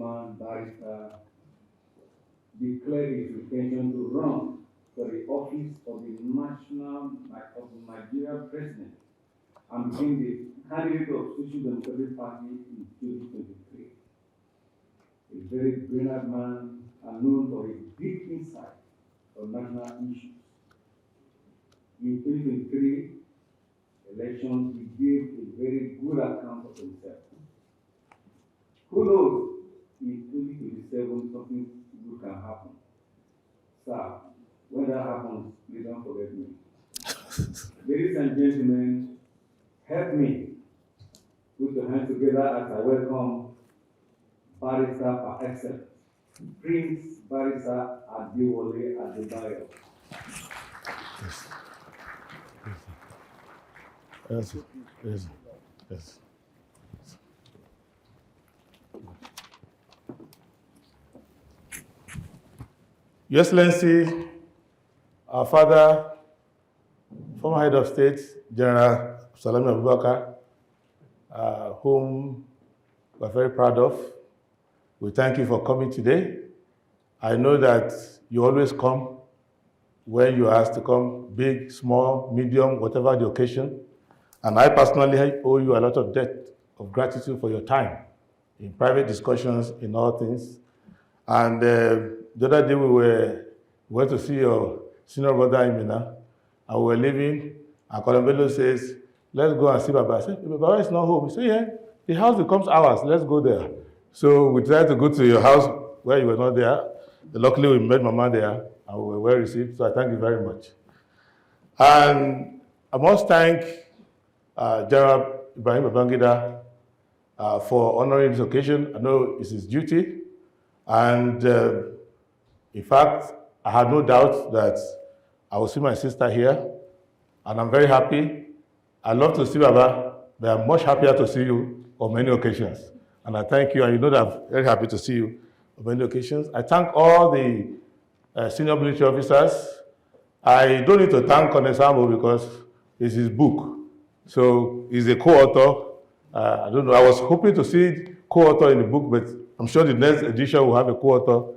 statesman, barrister, declared his intention to run for the office of the Nigerian president and became the candidate of Social Democratic Party in 2023. A very brilliant man and known for his deep insight on national issues. In 2023 election, he gave a very good account of himself. Who knows, in 2027 something good can happen. Sir, when that happens, please don't forget me. Ladies and gentlemen, help me put your hands together as I welcome Barrister par excellence, Prince Barrister Adewole Adebayo. Yes. Yes. Yes. Your Excellency, our father, former head of state, General Salami Abubakar, whom we're very proud of. We thank you for coming today. I know that you always come when you are asked to come, big, small, medium, whatever the occasion. And I personally owe you a lot of debt of gratitude for your time in private discussions, in all things. And the other day we went to see your senior brother in Mina, and we were leaving, and Bello says, let's go and see Baba. I said, Baba is not home. He said, yeah, the house becomes ours, let's go there. So we tried to go to your house where you were not there. Luckily, we met Mama there, and we were well received, so I thank you very much. And I must thank General Ibrahim Babangida for honoring this occasion. I know it's his duty, and in fact, I had no doubt that I will see my sister here, and I'm very happy. I love to see Baba, but I'm much happier to see you on many occasions. And I thank you, and you know that I'm very happy to see you on many occasions. I thank all the senior military officers. I don't need to thank Colonel Sambo because it's his book. So he's a co-author. I don't know, I was hoping to see co-author in the book, but I'm sure the next edition will have a co-author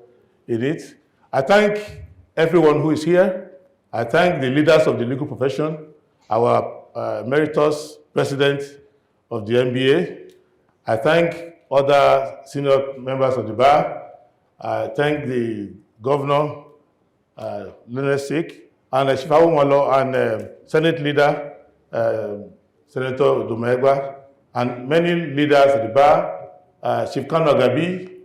in it. I thank everyone who is here. I thank the leaders of the legal profession, our emeritus president of the NBA. I thank other senior members of the bar. I thank the governor, Leonard Sik, and Shifawu Malo, and Senate leader, Senator Domegwa, and many leaders at the bar, Chief Kano Gabi,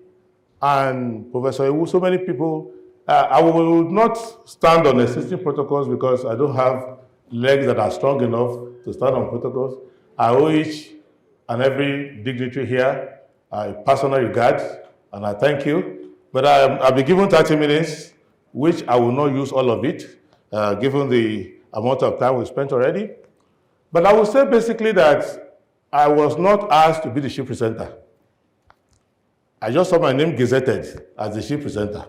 and Professor Ewu, so many people. I will not stand on existing protocols because I don't have legs that are strong enough to stand on protocols. I owe each and every dignitary here a personal regard, and I thank you. But I'll be given 30 minutes, which I will not use all of it, given the amount of time we spent already. But I will say basically that I was not asked to be the chief presenter. I just saw my name gazetted as the chief presenter.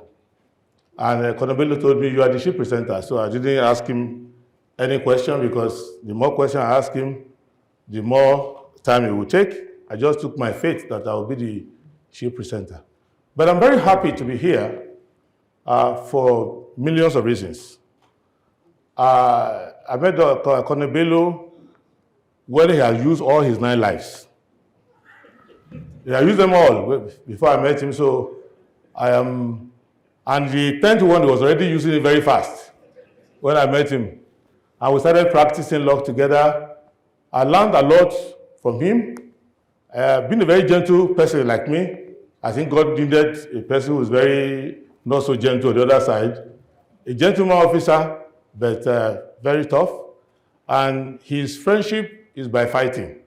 And Colonel Bello told me, you are the chief presenter. So I didn't ask him any question because the more questions I asked him, the more time it would take. I just took my faith that I will be the chief presenter. But I'm very happy to be here for millions of reasons. I met Colonel Bello when he had used all his 9 lives. He had used them all before I met him, so I am, and the 10th one he was already using it very fast when I met him. And we started practicing law together. I learned a lot from him. Being a very gentle person like me, I think God needed a person who is very not so gentle on the other side. A gentleman officer, but very tough. And his friendship is by fighting.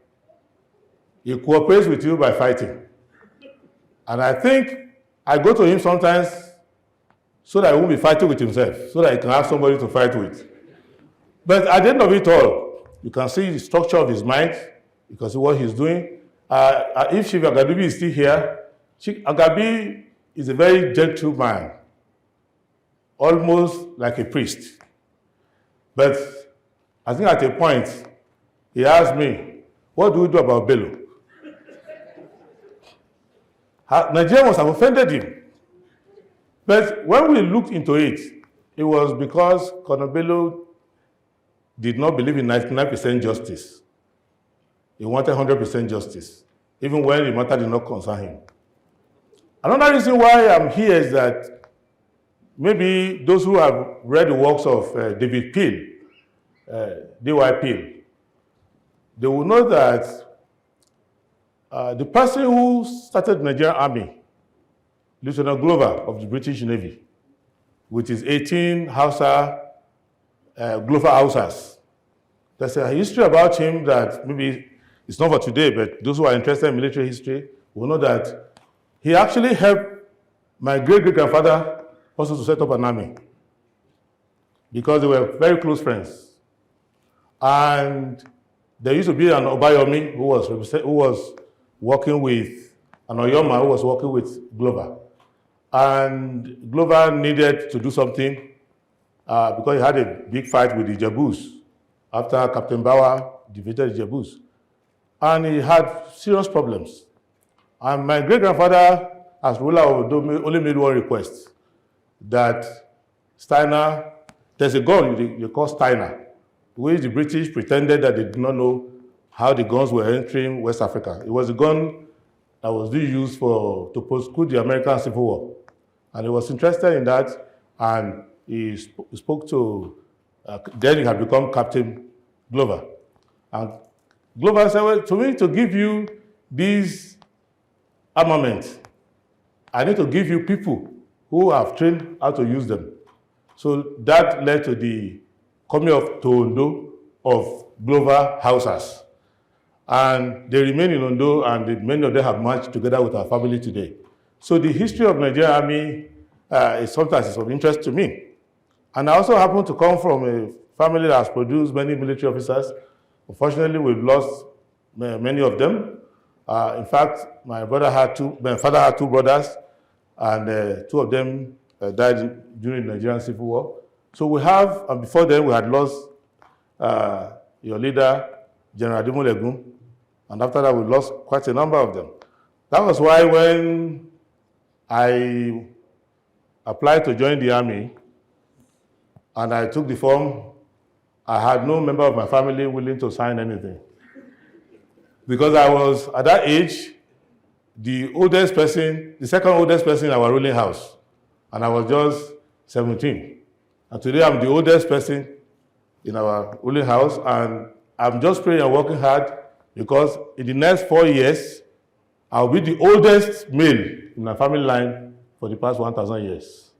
He cooperates with you by fighting. And I think I go to him sometimes so that he won't be fighting with himself, so that he can have somebody to fight with. But at the end of it all, you can see the structure of his mind, you can see what he's doing. If Chief Agabi is still here, Chief Agabi is a very gentle man, almost like a priest. But I think at a point, he asked me, what do we do about Bello? Nigeria must have offended him. But when we looked into it, it was because Colonel Bello did not believe in 99% justice. He wanted 100% justice, even when the matter did not concern him. Another reason why I'm here is that maybe those who have read the works of David Peel, D.Y. Peel, they will know that the person who started the Nigerian Army, Lieutenant Glover of the British Navy, with his 18 Glover Hausas. There's a history about him that maybe it's not for today, but those who are interested in military history will know that he actually helped my great-great-grandfather also to set up an army because they were very close friends. And there used to be an Obayomi who was working with, an Oyoma who was working with Glover. And Glover needed to do something because he had a big fight with the Jabus after Captain Bauer defeated the Jabus. And he had serious problems. And my great-grandfather, as ruler of Odo, only made one request, that Steiner, there's a gun they call Steiner, which the British pretended that they did not know how the guns were entering West Africa. It was a gun that was being used to prosecute the American Civil War. And he was interested in that, and he spoke to, then he had become Captain Glover. And Glover said, well, to me, to give you these armaments, I need to give you people who have trained how to use them. So that led to the coming of to Ondo of Glover Hausas. And they remain in Ondo, and many of them have marched together with our family today. So the history of Nigerian Army is sometimes of interest to me. And I also happen to come from a family that has produced many military officers. Unfortunately, we've lost many of them. In fact, my father had two brothers, and two of them died during the Nigerian Civil War. So we have, and before then, we had lost your leader, General Adewole Adebayo, and after that, we lost quite a number of them. That was why when I applied to join the army, and I took the form, I had no member of my family willing to sign anything. Because I was, at that age, the second oldest person in our ruling house. And I was just 17. And today I'm the oldest person in our ruling house, and I'm just praying and working hard because in the next 4 years, I'll be the oldest male in my family line for the past 1,000 years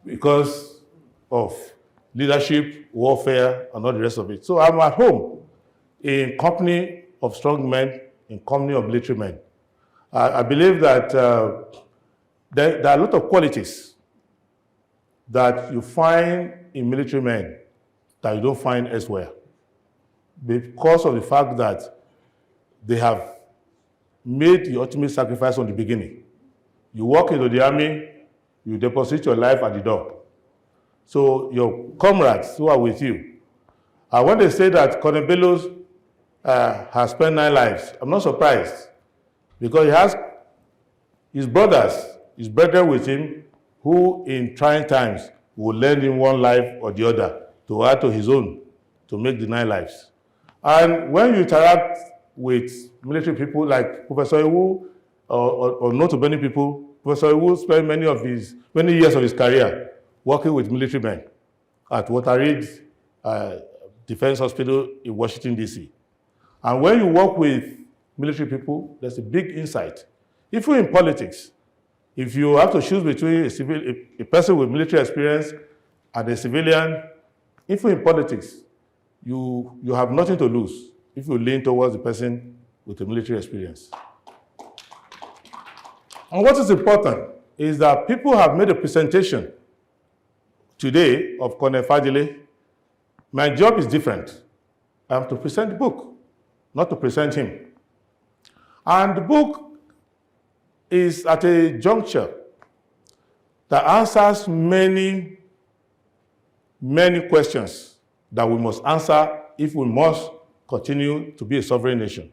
because of leadership, warfare, and all the rest of it. So I'm at home in company of strong men, in company of military men. I believe that there are a lot of qualities that you find in military men that you don't find elsewhere because of the fact that they have made the ultimate sacrifice from the beginning. You walk into the army, you deposit your life at the door. So your comrades who are with you, when they say that Colonel Bello has spent 9 lives, I'm not surprised because he has his brethren with him who in trying times will lend him 1 life or the other to add to his own to make the 9 lives. And when you interact with military people like Professor Iwu or not too many people, Professor Iwu spent many years of his career working with military men at Walter Reed Defense Hospital in Washington, D.C. And when you work with military people, there's a big insight. If you're in politics, if you have to choose between a person with military experience and a civilian, if you're in politics, you have nothing to lose if you lean towards the person with the military experience. And what is important is that people have made a presentation today of Colonel Fadile. My job is different. I have to present the book, not to present him. And the book is at a juncture that answers many, many questions that we must answer if we must continue to be a sovereign nation.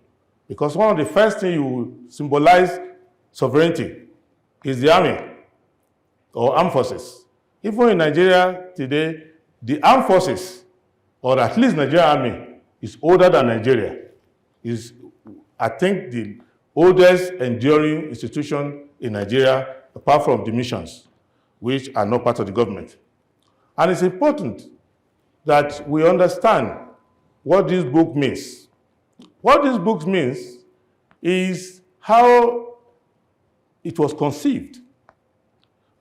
Because one of the first things you symbolize sovereignty is the army or armed forces. Even in Nigeria today, the armed forces, or at least Nigerian army, is older than Nigeria. Is, I think, the oldest enduring institution in Nigeria, apart from the missions, which are not part of the government. And it's important that we understand what this book means. What this book means is how it was conceived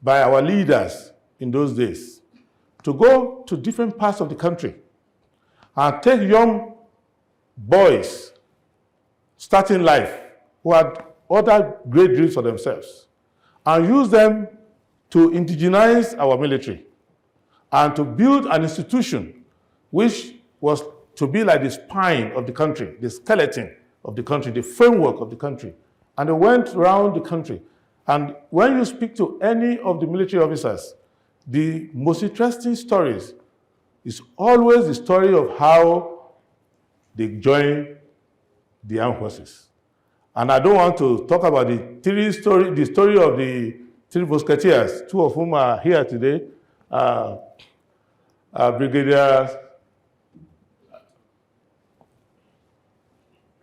by our leaders in those days to go to different parts of the country and take young boys starting life who had other great dreams for themselves and use them to indigenize our military and to build an institution which was to be like the spine of the country, the skeleton of the country, the framework of the country. And they went around the country. And when you speak to any of the military officers, the most interesting stories is always the story of how they joined the armed forces. And I don't want to talk about the story of the three musketeers, two of whom are here today, Brigadier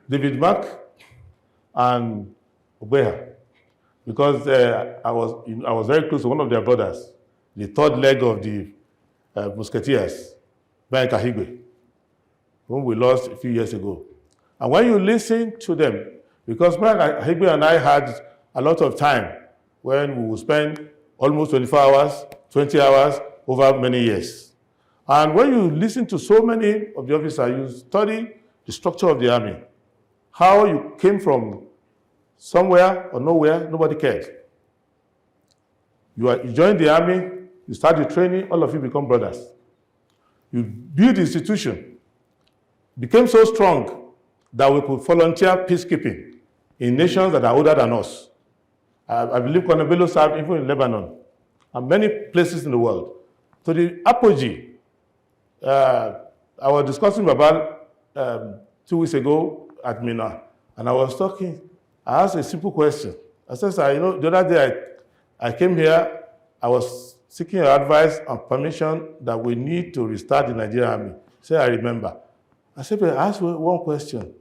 David Mark and Obeha, because I was very close to one of their brothers, the third leg of the musketeers, Ben Kahigwe, whom we lost a few years ago. And when you listen to them, because Ben Kahigwe and I had a lot of time when we would spend almost 24 hours, 20 hours over many years. And when you listen to so many of the officers, you study the structure of the army, how you came from somewhere or nowhere, nobody cared. You join the army, you start the training, all of you become brothers. You build the institution, became so strong that we could volunteer peacekeeping in nations that are older than us. I believe Colonel Bello served even in Lebanon and many places in the world. To the apogee, I was discussing about 2 weeks ago at Mina, and I asked a simple question. I said, sir, the other day I came here, I was seeking your advice and permission that we need to restart the Nigerian army. He said, I remember. I said, but I asked one question.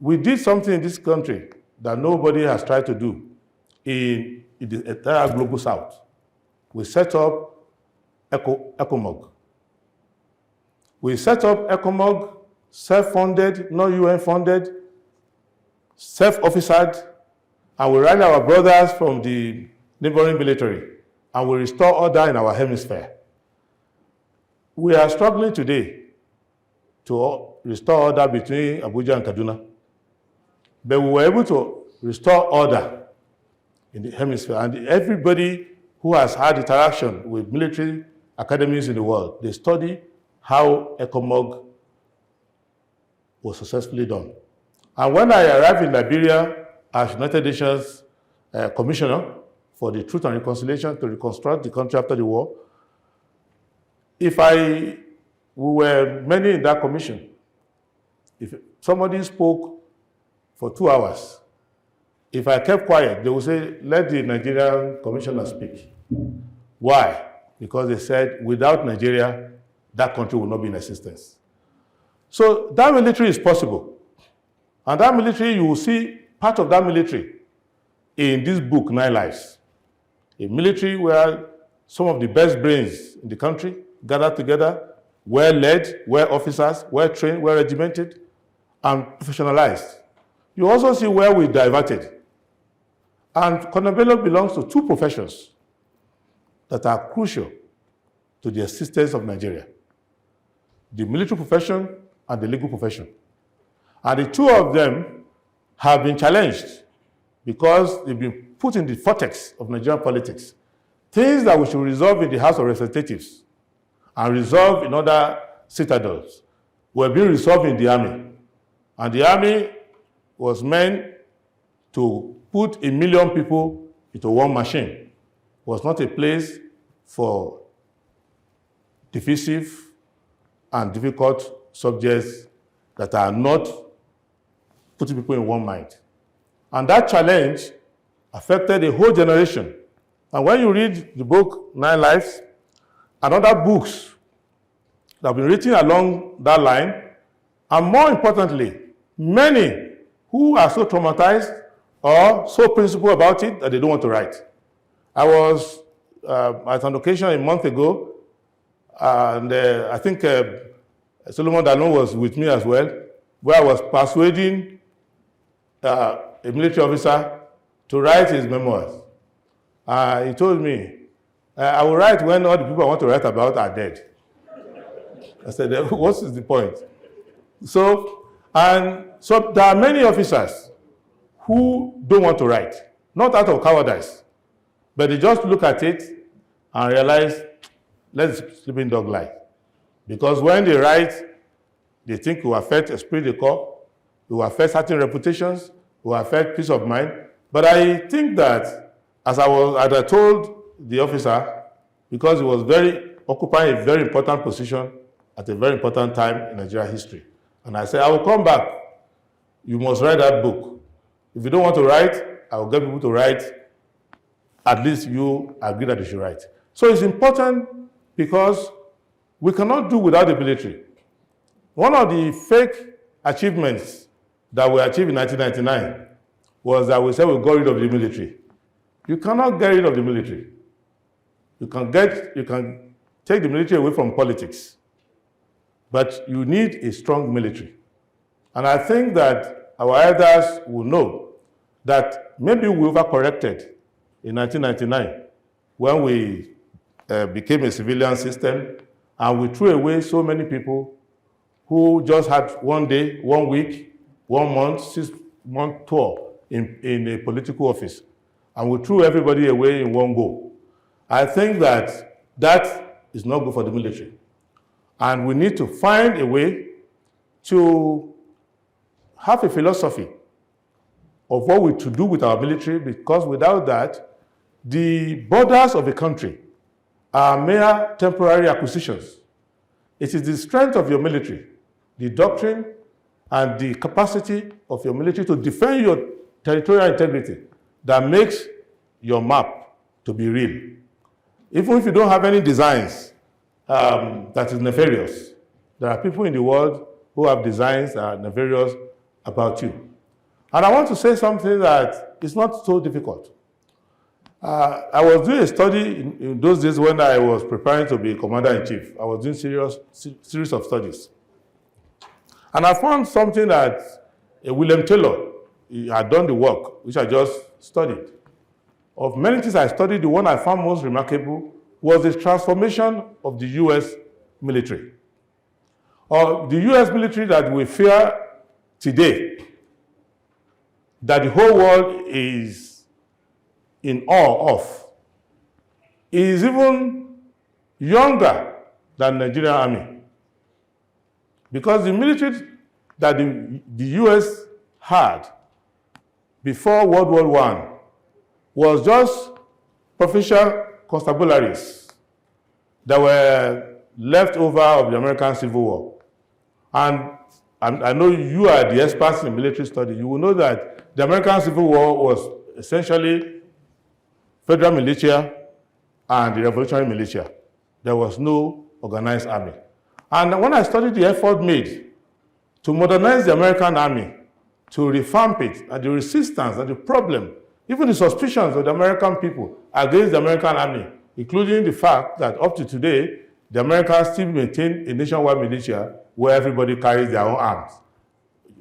We did something in this country that nobody has tried to do in the entire global south. We set up ECOMOG. We set up ECOMOG, self-funded, not UN-funded, self-officered, and we rally our brothers from the neighboring military, and we restore order in our hemisphere. We are struggling today to restore order between Abuja and Kaduna, but we were able to restore order in the hemisphere, and everybody who has had interaction with military academies in the world, they study how ECOMOG was successfully done. And when I arrived in Liberia as United Nations Commissioner for the Truth and Reconciliation to reconstruct the country after the war, we were many in that commission. If somebody spoke for 2 hours, if I kept quiet, they would say, let the Nigerian commissioner speak. Why? Because they said, without Nigeria, that country will not be in existence. So that military is possible. And that military, you will see part of that military in this book, 9 Lives. A military where some of the best brains in the country gathered together, well led, well officers, well trained, well regimented, and professionalized. You also see where we diverted. And Colonel Bello belongs to 2 professions that are crucial to the existence of Nigeria: the military profession and the legal profession. And the 2 of them have been challenged because they've been put in the vortex of Nigerian politics. Things that we should resolve in the House of Representatives and resolve in other citadels were being resolved in the army. And the army was meant to put 1 million people into one machine. It was not a place for divisive and difficult subjects that are not putting people in one mind. And that challenge affected a whole generation. And when you read the book, Nine Lives, and other books that have been written along that line, and more importantly, many who are so traumatized or so principled about it that they don't want to write. I was at an occasion a month ago, and I think Solomon Dalon was with me as well, where I was persuading a military officer to write his memoirs. He told me, I will write when all the people I want to write about are dead. I said, what is the point? So there are many officers who don't want to write, not out of cowardice, but they just look at it and realize, let's sleeping dog lie. Because when they write, they think it will affect esprit de corps, it will affect certain reputations, it will affect peace of mind. But I think that, as I told the officer, because he was occupying a very important position at a very important time in Nigerian history. And I said, I will come back. You must write that book. If you don't want to write, I will get people to write. At least you agree that you should write. So it's important because we cannot do without the military. One of the fake achievements that we achieved in 1999 was that we said we got rid of the military. You cannot get rid of the military. You can take the military away from politics, but you need a strong military. And I think that our elders will know that maybe we overcorrected in 1999 when we became a civilian system and we threw away so many people who just had 1 day, 1 week, 1 month, 6-month tour in a political office. And we threw everybody away in one go. I think that that is not good for the military. And we need to find a way to have a philosophy of what we to do with our military, because without that, the borders of a country are mere temporary acquisitions. It is the strength of your military, the doctrine, and the capacity of your military to defend your territorial integrity that makes your map to be real. Even if you don't have any designs that is nefarious, there are people in the world who have designs that are nefarious about you. And I want to say something that is not so difficult. I was doing a study in those days when I was preparing to be commander-in-chief. I was doing series of studies. And I found something that William Taylor had done the work, which I just studied. Of many things I studied, the one I found most remarkable was the transformation of the U.S. military. Or the U.S. military that we fear today, that the whole world is in awe of, is even younger than the Nigerian army. Because the military that the U.S. had before World War I was just provincial constabularies that were left over of the American Civil War. And I know you are the experts in military study. You will know that the American Civil War was essentially federal militia and the revolutionary militia. There was no organized army. And when I studied the effort made to modernize the American army, to revamp it, and the resistance and the problem, even the suspicions of the American people against the American army, including the fact that up to today, the Americans still maintain a nationwide militia where everybody carries their own arms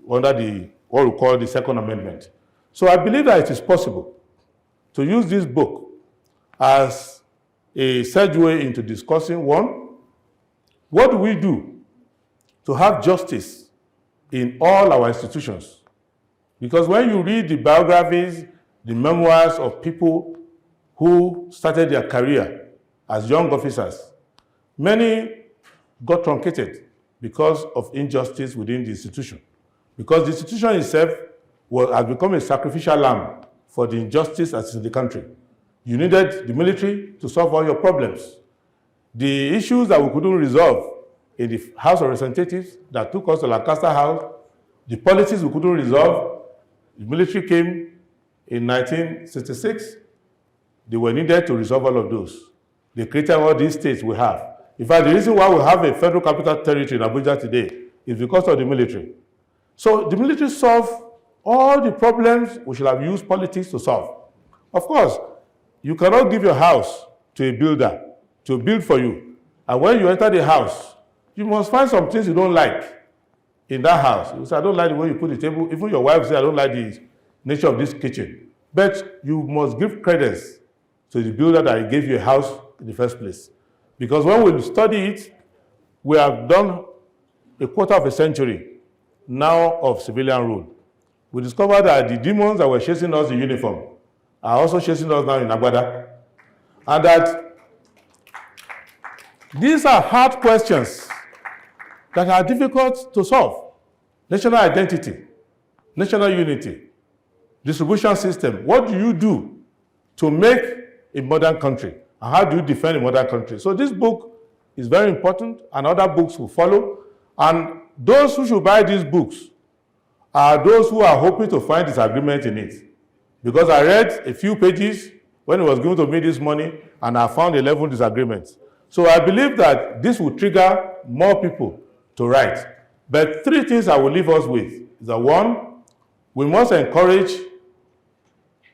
under what we call the Second Amendment. So I believe that it is possible to use this book as a segue into discussing, one, what do we do to have justice in all our institutions? Because when you read the biographies, the memoirs of people who started their career as young officers, many got truncated because of injustice within the institution. Because the institution itself has become a sacrificial lamb for the injustice that's in the country. You needed the military to solve all your problems. The issues that we couldn't resolve in the House of Representatives that took us to Lancaster House, the policies we couldn't resolve, the military came In 1966, they were needed to resolve all of those. They created all these states we have. In fact, the reason why we have a federal capital territory in Abuja today is because of the military. So the military solved all the problems we should have used politics to solve. Of course, you cannot give your house to a builder to build for you. And when you enter the house, you must find some things you don't like in that house. You say, I don't like the way you put the table. Even your wife says, I don't like the nature of this kitchen. But you must give credence to the builder that gave you a house in the first place. Because when we study it, we have done a quarter of a century now of civilian rule. We discovered that the demons that were chasing us in uniform are also chasing us now in Agbada. And that these are hard questions that are difficult to solve. National identity, national unity, distribution system. What do you do to make a modern country? And how do you defend a modern country? So this book is very important, and other books will follow. And those who should buy these books are those who are hoping to find disagreement in it. Because I read a few pages when it was given to me this morning, and I found 11 disagreements. So I believe that this will trigger more people to write. But three things I will leave us with is that one, we must encourage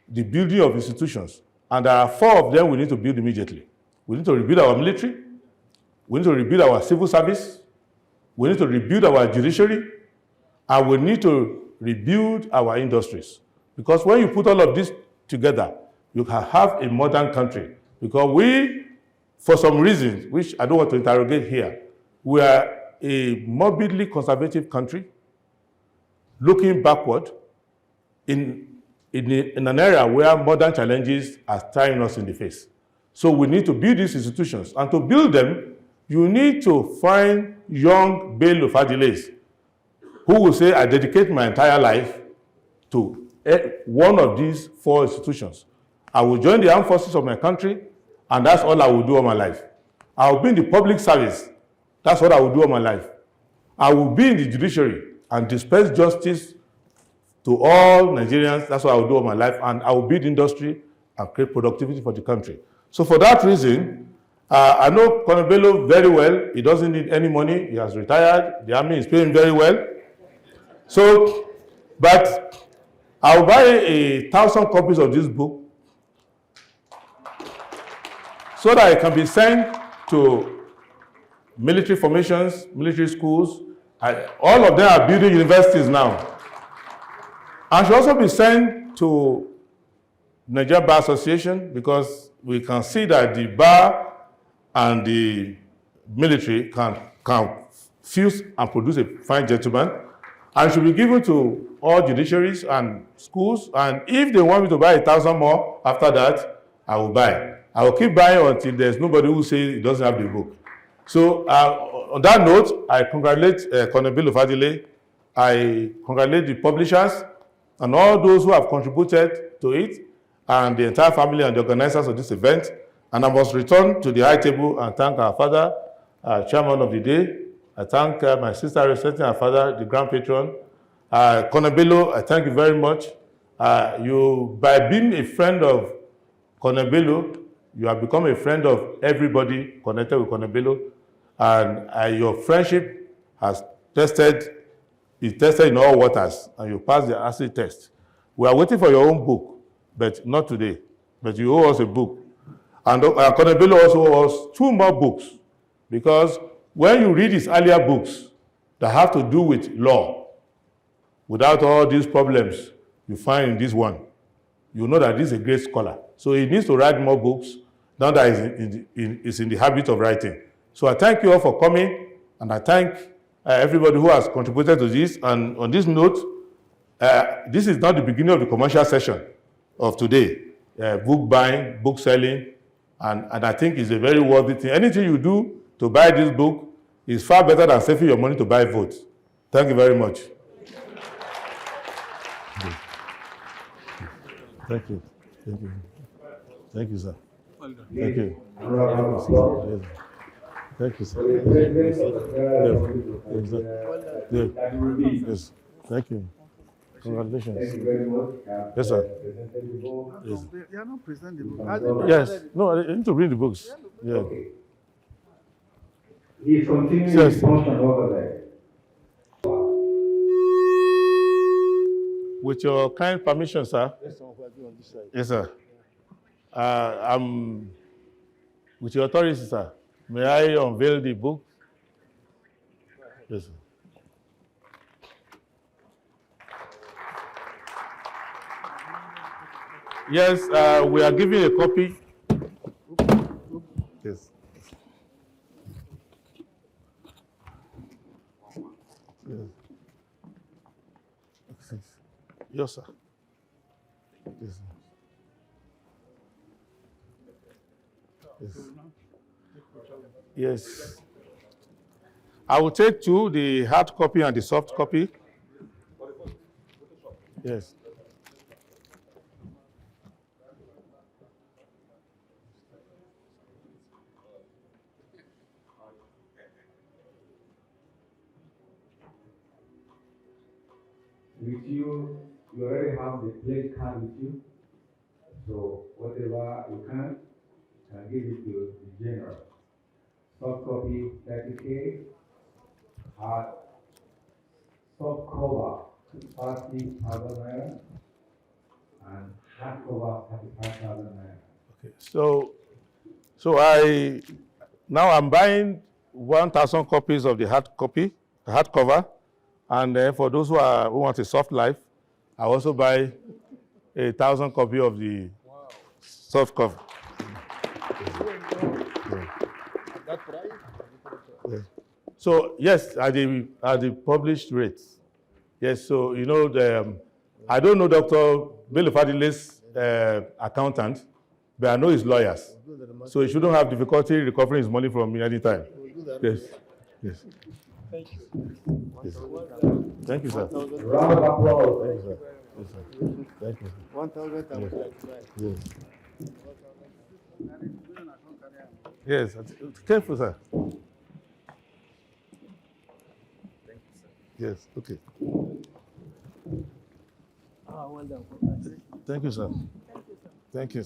the building of institutions. And there are 4 of them we need to build immediately. We need to rebuild our military. We need to rebuild our civil service. We need to rebuild our judiciary. And we need to rebuild our industries. Because when you put all of this together, you can have a modern country. Because we, for some reasons, which I don't want to interrogate here, we are a morbidly conservative country, looking backward in an area where modern challenges are staring us in the face. So we need to build these institutions. And to build them, you need to find young Bello Fadiles who will say, I dedicate my entire life to one of these 4 institutions. I will join the armed forces of my country, and that's all I will do all my life. I will be in the public service. That's what I will do all my life. I will be in the judiciary and dispense justice to all Nigerians. That's what I will do all my life. And I will build industry and create productivity for the country. So for that reason, I know Colonel Bello very well. He doesn't need any money. He has retired. The army is paying very well. So, but I will buy 1,000 copies of this book so that it can be sent to military formations, military schools. All of them are building universities now. And should also be sent to Nigeria Bar Association, because we can see that the bar and the military can fuse and produce a fine gentleman, and should be given to all judiciaries and schools. And if they want me to buy 1,000 more after that, I will buy. I will keep buying until there's nobody who says he doesn't have the book. So on that note, I congratulate Colonel Bello Fadile. I congratulate the publishers and all those who have contributed to it, and the entire family and the organizers of this event. And I must return to the high table and thank our father, chairman of the day. I thank my sister representing our father, the grand patron. Colonel Bello, I thank you very much. By being a friend of Colonel Bello, you have become a friend of everybody connected with Colonel Bello. And your friendship is tested in all waters, and you passed the acid test. We are waiting for your own book, but not today. But you owe us a book. And Colonel Bello also owes us 2 more books, because when you read his earlier books that have to do with law, without all these problems you find in this one, you know that this is a great scholar. So he needs to write more books now that he's in the habit of writing. So I thank you all for coming, and I thank everybody who has contributed to this. And on this note, this is not the beginning of the commercial session of today. Book buying, book selling, and I think it's a very worthy thing. Anything you do to buy this book is far better than saving your money to buy votes. Thank you very much. Thank you. Thank you. Thank you, sir. Well done. Thank you. Thank you, sir. Yes. Yes. Yes. Thank you. Congratulations. Thank you very much. Yes, sir. Presented the book. Yes. You are not presenting the book. Yes. No, I need to read the books. Yeah. Okay. He's continuing Yes. his function over there. With your kind permission, sir. Let's on this side. Yes, sir. I'm with your authority, sir. May I unveil the book? Yes, sir. Yes, we are giving a copy. Yes. Yes, sir. Yes, sir. Yes. Yes. I will take two, the hard copy and the soft copy. Yes. With you, you already have the plate card with you. So whatever you can give it to the general. Soft copy 30K, hard soft cover 30,000 naira, and hard cover 35,000 naira. Okay. So now I'm buying 1,000 copies of the hardcover, and for those who want a soft life, I also buy 1,000 copies of the soft cover. At that price? Yes. So yes, at the published rates. Yes. So you know I don't know Dr. Bello Fadile's accountant, but I know his lawyers. So he shouldn't have difficulty recovering his money from me anytime. Yes. Yes. Thank you. Yes. Thank you, sir. Round of applause. Thank you, sir. Yes, sir. Thank you. 1,000. Yes. Yes. Careful, sir. Yes. Okay. Well done. Thank you, sir. Thank you.